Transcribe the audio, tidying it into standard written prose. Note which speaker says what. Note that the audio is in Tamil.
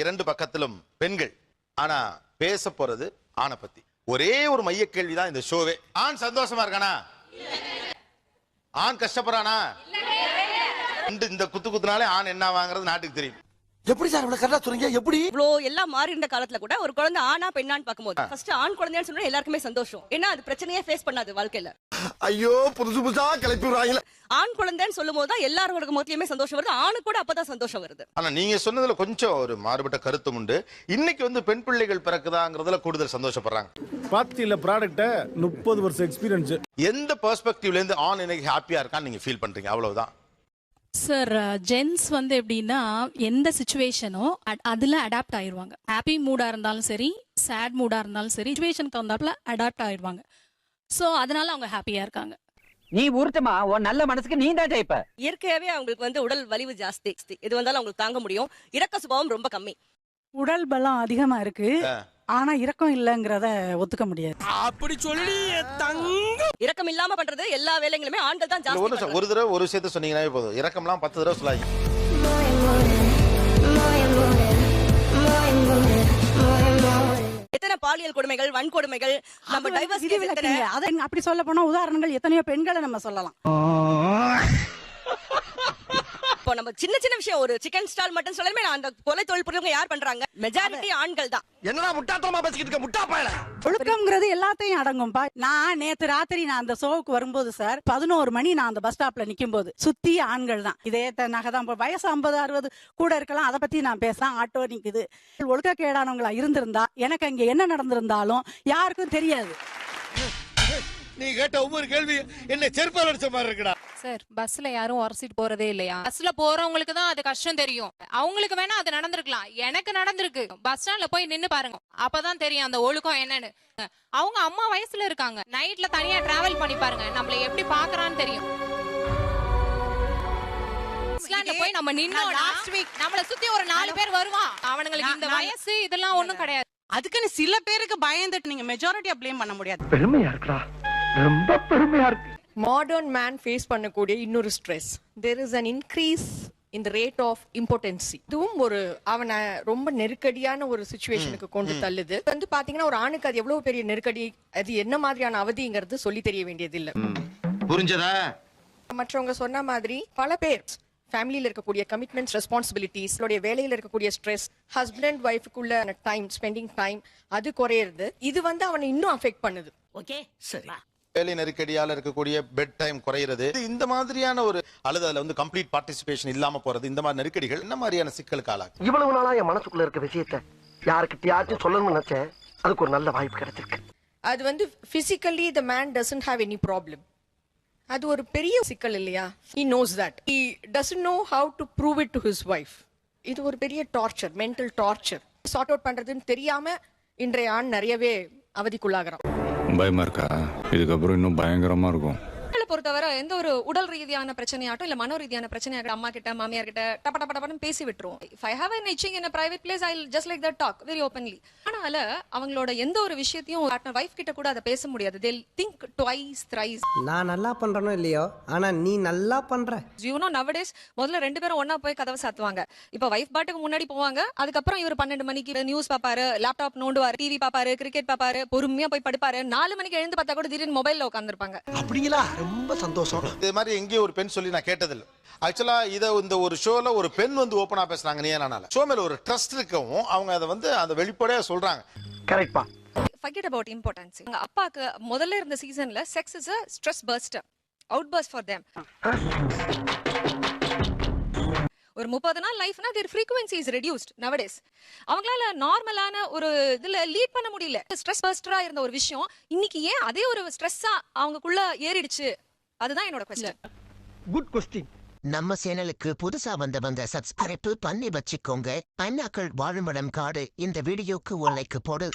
Speaker 1: இரண்டு பக்கத்திலும் பெண்கள். ஆனா பேச போறது ஆணை பத்தி. ஒரே ஒரு மைய கேள்விதான் இந்த ஷோவே. ஆண் சந்தோஷமா இருக்கானா? ஆண் கஷ்டப்படுறானா? இந்த குத்துனாலே ஆண் என்ன வாங்குறது நாட்டுக்கு தெரியும்.
Speaker 2: எப்படி சார் இவ்வளவு கரெக்டா சொல்றீங்க? எப்படி
Speaker 3: இவ்ளோ எல்லாம் மாறி இருந்த காலத்துல கூட ஒரு குழந்தை ஆணா பெண்ணான்னு பாக்கும்போது ஃபர்ஸ்ட் ஆண் குழந்தைன்னு சொன்னா எல்லாருக்குமே சந்தோஷம். ஏன்னா அது பிரச்சனையே ஃபேஸ் பண்ணாது வாழ்க்கையில.
Speaker 2: ஐயோ புதுசு புதுசா கிளப்பி விடுறாங்க.
Speaker 3: ஆண் குழந்தைன்னு சொல்லும் போது தான் எல்லாரோட முகத்திலுமே சந்தோஷம் வருது. ஆணு கூட அப்பதான் சந்தோஷம் வருது.
Speaker 1: ஆனா நீங்க சொன்னதுல கொஞ்சம் ஒரு மாறுபட்ட கருத்தும் உண்டு. இன்னைக்கு பெண் பிள்ளைகள் பிறக்குதாங்கிறதுல கூடுதல் சந்தோஷப்படுறாங்க.
Speaker 4: பாத்தியில ப்ராடக்ட்ட 30 வருஷம் எக்ஸ்பீரியன்ஸ்.
Speaker 1: எந்த பெர்ஸ்பெக்டிவ்ல இருந்து ஆண் இன்னைக்கு ஹாப்பியா இருக்கான்னு நீங்க ஃபீல் பண்றீங்க? அவ்வளவுதான்
Speaker 5: சார். ஜென்ஸ் எப்படின்னா எந்த சிச்சுவேஷனோ அதுல அடாப்ட் ஆயிருவாங்க. ஹாப்பி மூடா இருந்தாலும் சரி, சேட் மூடா இருந்தாலும் சரி, சிச்சுவேஷனுக்கு தகுந்தாப்புல அடாப்ட் ஆயிருவாங்க. சோ அதனால அவங்க ஹாப்பியா இருக்காங்க.
Speaker 6: நீ ஊர்த்தமா உன் நல்ல மனசுக்கு நீ தான் ஜெயிப்ப.
Speaker 3: இயற்கையாவே அவங்களுக்கு உடல் வலிவு ஜாஸ்தி. இது வந்தாலும் அவங்களுக்கு தாங்க முடியும். இரக்க சுபாவம் ரொம்ப கம்மி.
Speaker 7: உடல் பலம் அதிகமா இருக்கு, ஆனா இரக்கம் இல்லங்கறத ஒத்துக்க முடியாது.
Speaker 2: அப்படி சொல்லி
Speaker 3: இரக்கம் இல்லாம பண்றது எல்லா வேலைகளுமே ஆண்கள் தான் ஜாஸ்தி பண்றாங்க.
Speaker 1: ஒரு தடவை ஒரு விஷயத்தை சொன்னீங்கன்னாவே போதும். இரக்கம்லாம் 10 தடவை சொல்லாதீங்க.
Speaker 3: எத்தனை பாலியல் கொடுமைகள், வன்கொடுமைகள், நம்ம டைவர்ஸ்
Speaker 7: அதை அப்படி சொல்ல போனா உதாரணங்கள் எத்தனையோ பெண்களை நம்ம சொல்லலாம்.
Speaker 3: இப்போ நம்ம சின்ன சின்ன விஷயம், ஒரு சிக்கன் ஸ்டால் மட்டும் சொல்லாமே அந்த கொலை தொழில் புரியவங்க யார் பண்றாங்க? மெஜாரிட்டி ஆண்கள் தான்.
Speaker 2: என்னடா முட்டாத்தனமா பேசிக்கிட்டு இருக்க முட்டா பயல.
Speaker 7: ஒழுக்கம்ங்கிறது எல்லாத்தையும் அடங்கும்பா. நான் நேத்து ராத்திரி அந்த ஷோவுக்கு வரும்போது சார் 11 மணி நான் அந்த பஸ் ஸ்டாப்ல நிக்கும் போது சுத்தி ஆண்கள் தான். இதே நகைதான் வயசு 50-60 கூட இருக்கலாம். அதை பத்தி நான் பேசலாம். ஆட்டோ நிக்குது. ஒழுக்கக்கேடானவங்களா இருந்திருந்தா எனக்கு அங்க என்ன நடந்திருந்தாலும் யாருக்கும் தெரியாது.
Speaker 2: நீ கேட்ட ஒவ்வொரு கேள்வி என்ன செருப்பால் அடிச்ச மாதிரி இருக்குடா.
Speaker 8: சார் பஸ்ல யாரும் உரசிட்டு போறதே இல்லையா? பஸ்ல போறவங்களுக்கு தான் அது கஷ்டம் தெரியும். அவங்களுக்கு வேணா அது நடந்திருக்கலாம். எனக்கு நடந்திருக்கு. பஸ் ஸ்டாண்ட்ல போய் நின்னு பாருங்க, அப்பதான் தெரியும் அந்த ஒழுக்கம் என்னன்னு. அவங்க அம்மா வயசுல இருக்காங்க. நைட்ல தனியா டிராவல் பண்ணி பாருங்க, நம்மள எப்படி பாக்குறான்னு தெரியும். போய் நம்ம நின்னோம்னா நம்மள சுத்தி ஒரு 4 பேர் வருவான். அவங்களுக்கு இந்த வயசு இதெல்லாம் ஒண்ணும் கிடையாது.
Speaker 7: அதுக்குன்னு சில பேருக்கு பயந்துட்டு நீங்க மெஜாரிட்டியா ப்ளேம் பண்ண முடியாது.
Speaker 6: பெருமையா இருக்குடா, ரொம்ப பெருமையா இருக்கு.
Speaker 9: மாடர்ன் மேன் ஃபேஸ் பண்ணக்கூடிய இன்னொரு stress, there is an increase in the rate of importancy. இதுவும் ஒரு அவனை ரொம்ப நெருக்கடியான ஒரு சிச்சுவேஷனுக்கு கொண்டு தள்ளுது. பாத்தீங்கன்னா ஒரு ஆணுக்கு அது எவ்வளவு பெரிய நெருக்கடி, அது என்ன மாதிரியான அவதிங்கிறது சொல்லி தெரிய வேண்டியது இல்ல.
Speaker 2: புரிஞ்சதா?
Speaker 9: மற்றவங்க சொன்ன மாதிரி பல பேர் ஃபேமிலியில இருக்கக்கூடிய கமிட்மெண்ட்ஸ், ரெஸ்பான்சிபிலிட்டிஸ், வேலையில இருக்கக்கூடிய ஸ்ட்ரெஸ், ஹஸ்பண்ட் அண்ட் ஒய்ஃபுக்குள்ள டைம் ஸ்பெண்டிங் டைம் அது குறையிறது. இது அவனை இன்னும் அஃபெக்ட் பண்ணுது.
Speaker 7: ஓகே சரி.
Speaker 1: வேலை நெருக்கடியால இருக்கக்கூடிய பெட் டைம் குறையிறது, இந்த மாதிரியான ஒரு அல்லது அதுல கம்ப்ளீட் பார்ட்டிசிபேஷன் இல்லாம போறது, இந்த மாதிரி நெருக்கடிகள் என்ன மாதிரியான சிக்கலுக்கு ஆளாகும்?
Speaker 6: இவ்வளவு நாளா என் மனசுக்குள்ள இருக்க விஷயத்தை யாருக்கிட்டயாச்சும் சொல்லணும்னு நினைச்சேன். அதுக்கு ஒரு நல்ல வாய்ப்பு கிடைச்சிருக்கு.
Speaker 9: அது physically the man doesn't have any problem. அது ஒரு பெரிய சிக்கல் இல்லையா? He knows that. He doesn't know how to prove it to his wife. இது ஒரு பெரிய torture, mental torture. Sort out பண்றதுன்னு தெரியாம இன்றைய ஆண் நிறையவே அவதிக்குள்ளாகிறான்.
Speaker 4: பயமா இருக்கா? இதுக்கப்புறம் இன்னும் பயங்கரமா இருக்கும்.
Speaker 8: பொறுத்தவரை எந்த ஒரு உடல் ரீதியான பிரச்சனையாட்டும் இல்ல மனோ ரீதியான பிரச்சனையாகட்டும் அம்மா கிட்ட மாமியார் கிட்ட டப்படப்படன்னு பேசி விட்டுருவோம். If I have an itching in a private place, I'll just like that talk very openly. ஆனால அவங்களோட எந்த ஒரு விஷயத்தையும் பார்ட்னர் வைஃப் கிட்ட கூட அதை பேச முடியாது. They'll think twice thrice.
Speaker 6: நான் நல்லா பண்றேனோ இல்லையோ, ஆனா நீ நல்லா பண்ற.
Speaker 8: You know nowadays முதல்ல 2 பேரும் ஒண்ணா போய் கதவை சாத்துவாங்க. இப்ப வைஃப் பாட்டுக்கு முன்னாடி போவாங்க. அதுக்கப்புறம் இவர் 12 மணிக்கு நியூஸ் பாப்பாரு, லேப்டாப் நோண்டுவாரு, டிவி பாப்பாரு, கிரிக்கெட் பாப்பாரு, பொறுமையா போய் படுப்பாரு. 4 மணிக்கு எழுந்து பார்த்தா கூட திடீர்னு மொபைல்ல உட்கார்ந்திருப்பாங்க.
Speaker 2: அப்படிங்களா? ரொம்ப சந்தோஷம்.
Speaker 1: இது மாதிரி எங்கேயும் ஒரு பெண் சொல்லி நான் கேட்டதில்லை. ஆக்சுவலா இந்த ஒரு ஷோல ஒரு பெண் ஓபனா பேசுறாங்க. நீ என்னால ஷோ மேல ஒரு ட்ரஸ்ட் இருக்கவும் அவங்க அதை அந்த வெளிப்படையா சொல்றாங்க.
Speaker 6: கரெக்ட்பா.
Speaker 8: Forget about importance. எங்க அப்பாக்கு முதல்ல இருந்த சீசன்ல sex is a stress burster, outburst for them. ஒரு 30 நாள் லைஃப்னா their frequency is reduced nowadays. அவங்களால நார்மலான ஒரு இதுல லீட் பண்ண முடியல. ஸ்ட்ரெஸ் பஸ்டரா இருந்த ஒரு விஷயம் இன்னைக்கு ஏன் அதே ஒரு ஸ்ட்ரெஸ்ஸா அவங்களுக்குள்ள ஏறிடுச்சு? அதுதான் என்னோட क्वेश्चन.
Speaker 6: Good question.
Speaker 10: நம்ம சேனலுக்கு புதுசா வந்தவங்க சப்ஸ்கிரைப் பண்ணி வச்சுக்கோங்க. பைனாக்கள் வாழுமிடம் காடு இந்த வீடியோக்கு ஒரு லைக் போடு.